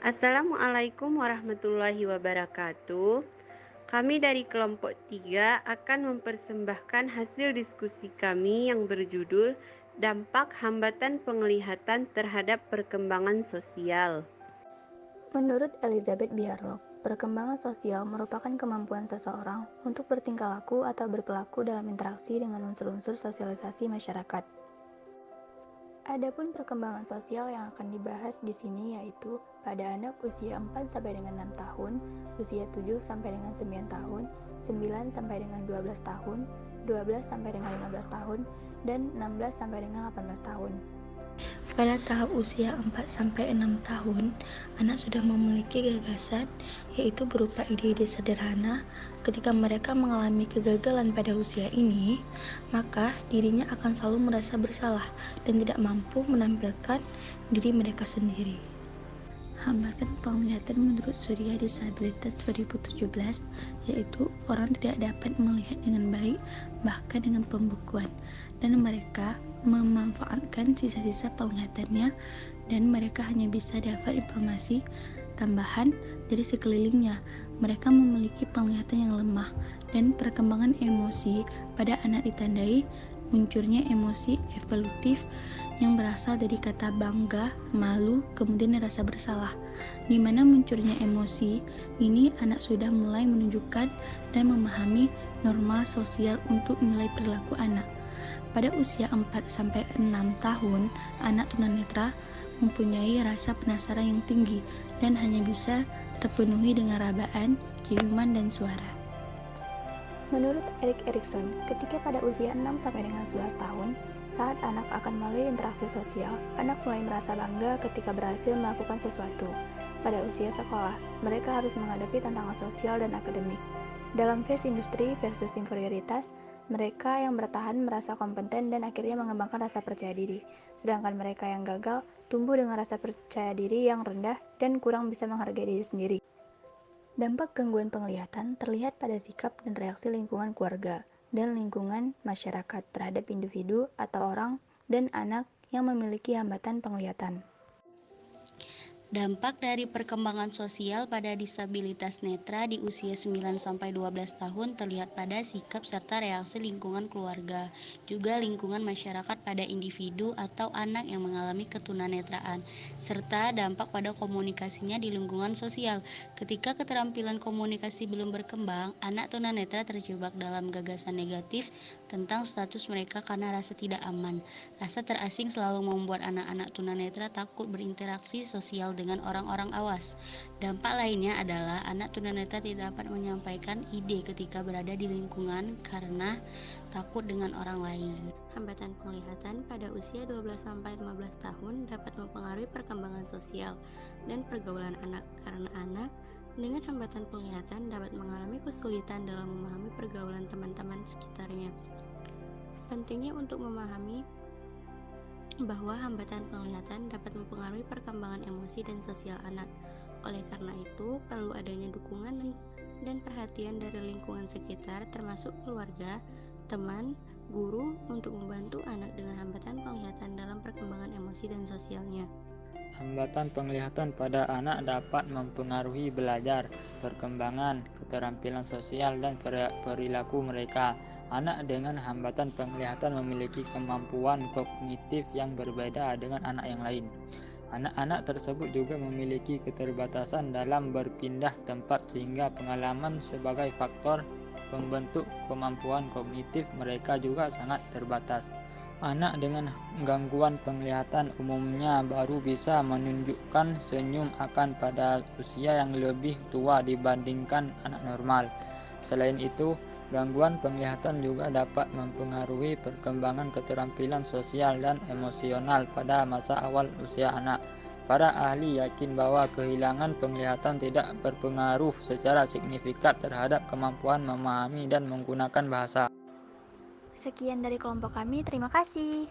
Assalamualaikum warahmatullahi wabarakatuh. Kami dari kelompok 3 akan mempersembahkan hasil diskusi kami yang berjudul Dampak Hambatan Penglihatan Terhadap Perkembangan Sosial. Menurut Elizabeth Bierlock, perkembangan sosial merupakan kemampuan seseorang untuk bertingkah laku atau berperilaku dalam interaksi dengan unsur-unsur sosialisasi masyarakat. Adapun perkembangan sosial yang akan dibahas di sini yaitu pada anak usia 4 sampai dengan 6 tahun, usia 7 sampai dengan 9 tahun, 9 sampai dengan 12 tahun, 12 sampai dengan 15 tahun, dan 16 sampai dengan 18 tahun. Pada tahap usia 4-6 tahun, anak sudah memiliki gagasan, yaitu berupa ide-ide sederhana. Ketika mereka mengalami kegagalan pada usia ini, maka dirinya akan selalu merasa bersalah dan tidak mampu menampilkan diri mereka sendiri. Hambatan penglihatan menurut Surya Disabilitas 2017 yaitu orang tidak dapat melihat dengan baik bahkan dengan pembukuan, dan mereka memanfaatkan sisa-sisa penglihatannya dan mereka hanya bisa dapat informasi tambahan dari sekelilingnya. Mereka memiliki penglihatan yang lemah dan perkembangan emosi pada anak ditandai munculnya emosi evolutif yang berasal dari kata bangga, malu, kemudian rasa bersalah. Di mana munculnya emosi ini anak sudah mulai menunjukkan dan memahami norma sosial untuk nilai perilaku anak. Pada usia 4-6 tahun, anak tunanetra mempunyai rasa penasaran yang tinggi dan hanya bisa terpenuhi dengan rabaan, ciuman, dan suara. Menurut Erik Erikson, ketika pada usia 6 sampai dengan 11 tahun, saat anak akan melalui interaksi sosial, anak mulai merasa bangga ketika berhasil melakukan sesuatu. Pada usia sekolah, mereka harus menghadapi tantangan sosial dan akademik. Dalam phase industri versus inferioritas, mereka yang bertahan merasa kompeten dan akhirnya mengembangkan rasa percaya diri, sedangkan mereka yang gagal tumbuh dengan rasa percaya diri yang rendah dan kurang bisa menghargai diri sendiri. Dampak gangguan penglihatan terlihat pada sikap dan reaksi lingkungan keluarga dan lingkungan masyarakat terhadap individu atau orang dan anak yang memiliki hambatan penglihatan. Dampak dari perkembangan sosial pada disabilitas netra di usia 9-12 tahun terlihat pada sikap serta reaksi lingkungan keluarga, juga lingkungan masyarakat pada individu atau anak yang mengalami ketunanetraan, serta dampak pada komunikasinya di lingkungan sosial. Ketika keterampilan komunikasi belum berkembang, anak tunanetra terjebak dalam gagasan negatif tentang status mereka karena rasa tidak aman. Rasa terasing selalu membuat anak-anak tunanetra takut berinteraksi sosial dengan orang-orang awas. Dampak lainnya adalah anak tunanetra tidak dapat menyampaikan ide ketika berada di lingkungan karena takut dengan orang lain. Hambatan penglihatan pada usia 12-15 tahun dapat mempengaruhi perkembangan sosial dan pergaulan anak karena anak dengan hambatan penglihatan dapat mengalami kesulitan dalam memahami pergaulan teman-teman sekitarnya. Pentingnya untuk memahami bahwa hambatan penglihatan dapat mempengaruhi perkembangan emosi dan sosial anak. Oleh karena itu, perlu adanya dukungan dan perhatian dari lingkungan sekitar termasuk keluarga, teman, guru untuk membantu anak dengan hambatan penglihatan dalam perkembangan emosi dan sosialnya. Hambatan penglihatan pada anak dapat mempengaruhi belajar, perkembangan, keterampilan sosial, dan perilaku mereka. Anak dengan hambatan penglihatan memiliki kemampuan kognitif yang berbeda dengan anak yang lain. Anak-anak tersebut juga memiliki keterbatasan dalam berpindah tempat sehingga pengalaman sebagai faktor pembentuk kemampuan kognitif mereka juga sangat terbatas. Anak dengan gangguan penglihatan umumnya baru bisa menunjukkan senyum akan pada usia yang lebih tua dibandingkan anak normal. Selain itu, gangguan penglihatan juga dapat mempengaruhi perkembangan keterampilan sosial dan emosional pada masa awal usia anak. Para ahli yakin bahwa kehilangan penglihatan tidak berpengaruh secara signifikan terhadap kemampuan memahami dan menggunakan bahasa. Sekian dari kelompok kami, terima kasih.